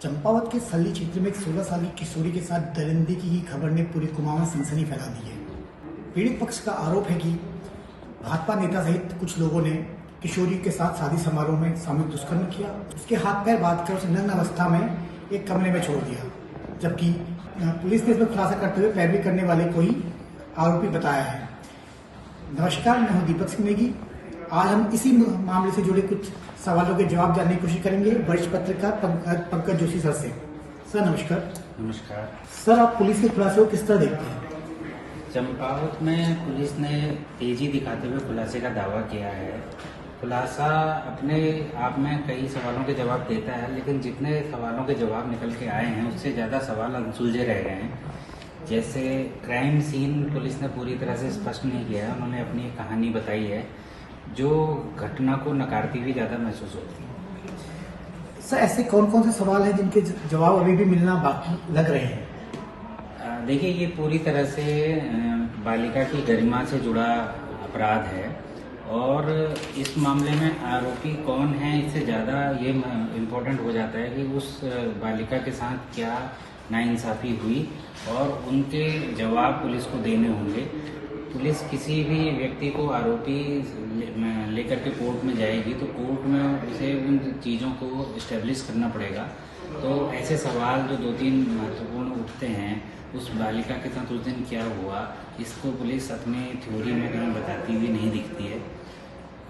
चंपावत के सल्ली क्षेत्र में एक 16 साल की किशोरी के साथ दरिंदगी की खबर ने पूरी कुमाऊं में सनसनी फैला दी है। पीड़ित पक्ष का आरोप है कि भाजपा नेता सहित कुछ लोगों ने किशोरी के साथ शादी समारोह में सामूहिक दुष्कर्म किया, उसके हाथ पैर बांध कर उसे नग्न अवस्था में एक कमरे में छोड़ दिया, जबकि पुलिस ने इसमें खुलासा करते हुए पैरवी करने वाले को ही आरोपी बताया है। नमस्कार, मैं हूं दीपक सिंह नेगी। आज हम इसी मामले से जुड़े कुछ सवालों के जवाब जानने की कोशिश करेंगे वरिष्ठ पत्रकार पंकज जोशी सर से। सर नमस्कार। नमस्कार सर, आप पुलिस के खुलासे को किस तरह देखते हैं? चंपावत में पुलिस ने तेजी दिखाते हुए खुलासे का दावा किया है। खुलासा अपने आप में कई सवालों के जवाब देता है, लेकिन जितने सवालों के जवाब निकल के आए हैं उससे ज़्यादा सवाल अनसुलझे रह गए हैं। जैसे क्राइम सीन पुलिस ने पूरी तरह से स्पष्ट नहीं किया है। उन्होंने अपनी एक कहानी बताई है जो घटना को नकारती हुई ज़्यादा महसूस होती है। सर, ऐसे कौन कौन से सवाल हैं जिनके जवाब अभी भी मिलना बाकी लग रहे हैं? देखिए, ये पूरी तरह से बालिका की गरिमा से जुड़ा अपराध है और इस मामले में आरोपी कौन है इससे ज़्यादा ये इम्पोर्टेंट हो जाता है कि उस बालिका के साथ क्या नाइंसाफ़ी हुई और उनके जवाब पुलिस को देने होंगे। पुलिस किसी भी व्यक्ति को आरोपी लेकर के कोर्ट में जाएगी तो कोर्ट में उसे उन चीज़ों को इस्टेब्लिश करना पड़ेगा। तो ऐसे सवाल जो 2-3 महत्वपूर्ण उठते हैं, उस बालिका के साथ उस दिन क्या हुआ, इसको पुलिस अपनी थ्योरी में कहीं बताती हुई नहीं दिखती है।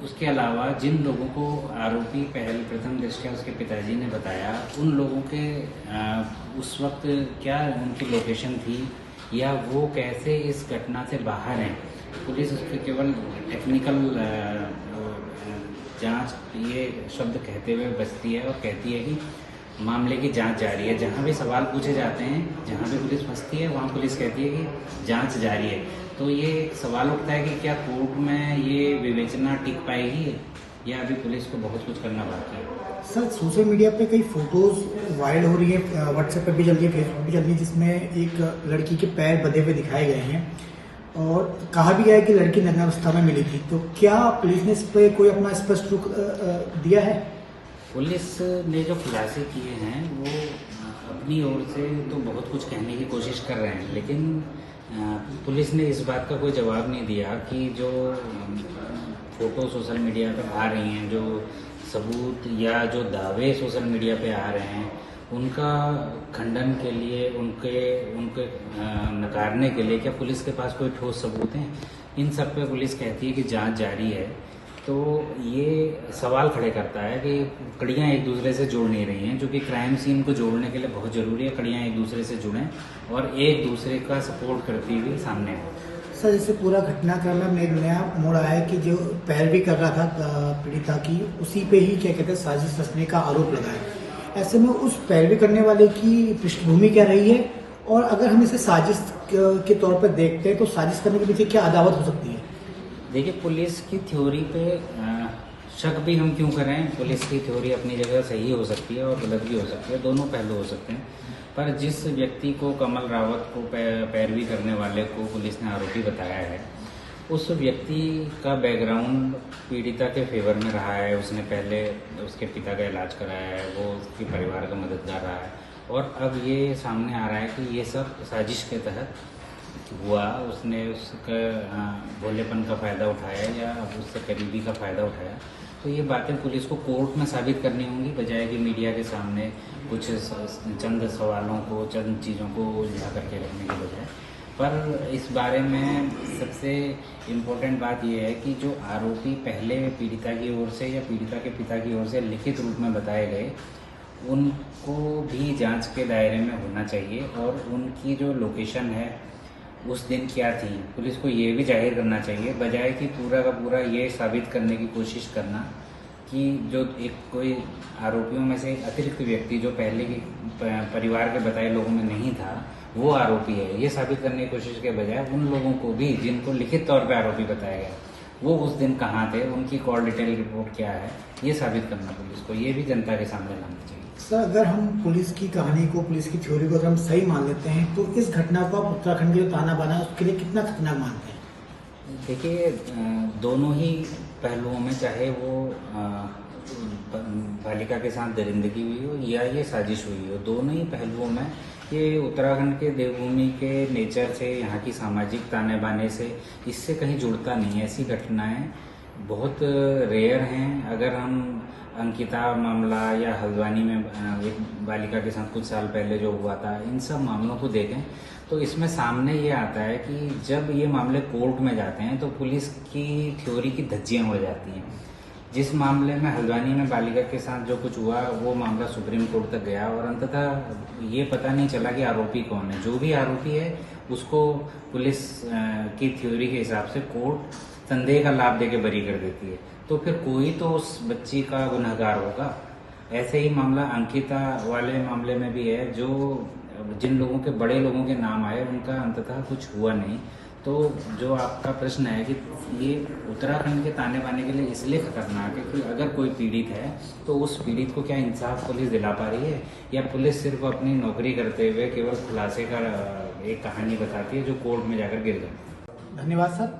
उसके अलावा जिन लोगों को आरोपी प्रथम दृष्टया उसके पिताजी ने बताया, उन लोगों के उस वक्त क्या उनकी लोकेशन थी या वो कैसे इस घटना से बाहर हैं, पुलिस उसके केवल टेक्निकल जांच ये शब्द कहते हुए बचती है और कहती है कि मामले की जांच जारी है। जहां भी सवाल पूछे जाते हैं, जहां भी पुलिस फंसती है, वहां पुलिस कहती है कि जांच जारी है। तो ये सवाल उठता है कि क्या कोर्ट में ये विवेचना टिक पाएगी या अभी पुलिस को बहुत कुछ करना बाकी है। सर, सोशल मीडिया पे कई फोटोज वायरल हो रही है, व्हाट्सएप पे भी चल रही है, फेसबुक भी चल रही है, जिसमें एक लड़की के पैर बंधे हुए दिखाए गए हैं और कहा भी गया है कि लड़की नग्न अवस्था में मिली थी। तो क्या पुलिस ने इस पर कोई अपना स्पष्ट रुख दिया है? पुलिस ने जो खुलासे किए हैं वो अपनी ओर से तो बहुत कुछ कहने की कोशिश कर रहे हैं, लेकिन पुलिस ने इस बात का कोई जवाब नहीं दिया कि जो फोटो सोशल मीडिया पर आ रही हैं, जो सबूत या जो दावे सोशल मीडिया पे आ रहे हैं, उनका खंडन के लिए, उनके नकारने के लिए क्या पुलिस के पास कोई ठोस सबूत हैं? इन सब पे पुलिस कहती है कि जांच जारी है। तो ये सवाल खड़े करता है कि कड़ियाँ एक दूसरे से जुड़ नहीं रही हैं, जो कि क्राइम सीन को जोड़ने के लिए बहुत ज़रूरी है। कड़ियाँ एक दूसरे से जुड़ें और एक दूसरे का सपोर्ट करती हुई सामने आए। सर, जैसे पूरा घटनाक्रम में एक नया मोड़ आया है कि जो पैरवी कर रहा था पीड़िता की, उसी पे ही क्या कहते हैं साजिश रचने का आरोप लगा है। ऐसे में उस पैरवी करने वाले की पृष्ठभूमि क्या रही है, और अगर हम इसे साजिश के तौर पर देखते हैं तो साजिश करने के पीछे क्या अदावत हो सकती है? देखिए, पुलिस की थ्योरी पे शक भी हम क्यों करें। पुलिस की थ्योरी अपनी जगह सही हो सकती है और गलत भी हो सकती है, दोनों पहलू हो सकते हैं। पर जिस व्यक्ति को, कमल रावत को पैरवी करने वाले को पुलिस ने आरोपी बताया है, उस व्यक्ति का बैकग्राउंड पीड़िता के फेवर में रहा है। उसने पहले उसके पिता का इलाज कराया है, वो उसके परिवार का मददगार रहा है और अब ये सामने आ रहा है कि ये सब साजिश के तहत हुआ। उसने उसका भोलेपन का फ़ायदा उठाया या उससे करीबी का फ़ायदा उठाया। तो ये बातें पुलिस को कोर्ट में साबित करनी होंगी, बजाय कि मीडिया के सामने कुछ चंद सवालों को, चंद चीज़ों को उलझा करके रखने के बजाय। पर इस बारे में सबसे इम्पोर्टेंट बात यह है कि जो आरोपी पहले पीड़िता की ओर से या पीड़िता के पिता की ओर से लिखित रूप में बताए गए, उनको भी जांच के दायरे में होना चाहिए और उनकी जो लोकेशन है उस दिन क्या थी, पुलिस को ये भी जाहिर करना चाहिए, बजाय कि पूरा का पूरा ये साबित करने की कोशिश करना कि जो एक कोई आरोपियों में से अतिरिक्त व्यक्ति जो पहले की परिवार के बताए लोगों में नहीं था, वो आरोपी है। ये साबित करने की कोशिश के बजाय उन लोगों को भी जिनको लिखित तौर पे आरोपी बताया गया, वो उस दिन कहाँ थे, उनकी कॉल डिटेल रिपोर्ट क्या है, ये साबित करना पुलिस को, ये भी जनता के सामने लाना चाहिए। सर, अगर हम पुलिस की कहानी को, पुलिस की थ्योरी को अगर हम सही मान लेते हैं तो इस घटना को आप उत्तराखंड के जो ताना बाना है उसके लिए कितना खतरनाक मानते हैं? देखिए, दोनों ही पहलुओं में, चाहे वो बालिका के साथ दरिंदगी हुई हो या ये साजिश हुई हो, दोनों ही पहलुओं में ये उत्तराखंड के देवभूमि के नेचर से, यहाँ की सामाजिक ताने बाने से इससे कहीं जुड़ता नहीं है। ऐसी घटनाएं बहुत रेयर हैं। अगर हम अंकिता मामला या हल्द्वानी में एक बालिका के साथ कुछ साल पहले जो हुआ था, इन सब मामलों को देखें तो इसमें सामने ये आता है कि जब ये मामले कोर्ट में जाते हैं तो पुलिस की थ्योरी की धज्जियां हो जाती हैं। जिस मामले में हल्द्वानी में बालिका के साथ जो कुछ हुआ वो मामला सुप्रीम कोर्ट तक गया और अंततः ये पता नहीं चला कि आरोपी कौन है। जो भी आरोपी है उसको पुलिस की थ्योरी के हिसाब से कोर्ट संदेह का लाभ देके बरी कर देती है। तो फिर कोई तो उस बच्ची का गुनहगार होगा। ऐसे ही मामला अंकिता वाले मामले में भी है, जो जिन लोगों के बड़े लोगों के नाम आए उनका अंततः कुछ हुआ नहीं। तो जो आपका प्रश्न है कि ये उत्तराखंड के ताने बाने के लिए इसलिए खतरनाक है कि अगर कोई पीड़ित है तो उस पीड़ित को क्या इंसाफ पुलिस दिला पा रही है, या पुलिस सिर्फ अपनी नौकरी करते हुए केवल खुलासे का एक कहानी बताती है जो कोर्ट में जाकर गिर जाती है। धन्यवाद सर।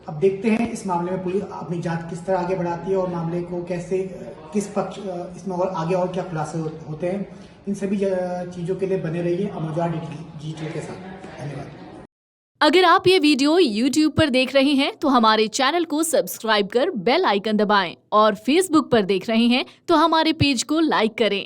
अब देखते हैं इस मामले में पुलिस अपनी जांच किस तरह आगे बढ़ाती है और मामले को कैसे, किस पक्ष इसमें और आगे और क्या खुलासे होते हैं। इन सभी चीज़ों के लिए बने रहिए अमरजा डिजिटल के साथ। धन्यवाद। अगर आप ये वीडियो YouTube पर देख रहे हैं तो हमारे चैनल को सब्सक्राइब कर बेल आइकन दबाएं और Facebook पर देख रहे हैं तो हमारे पेज को लाइक करें।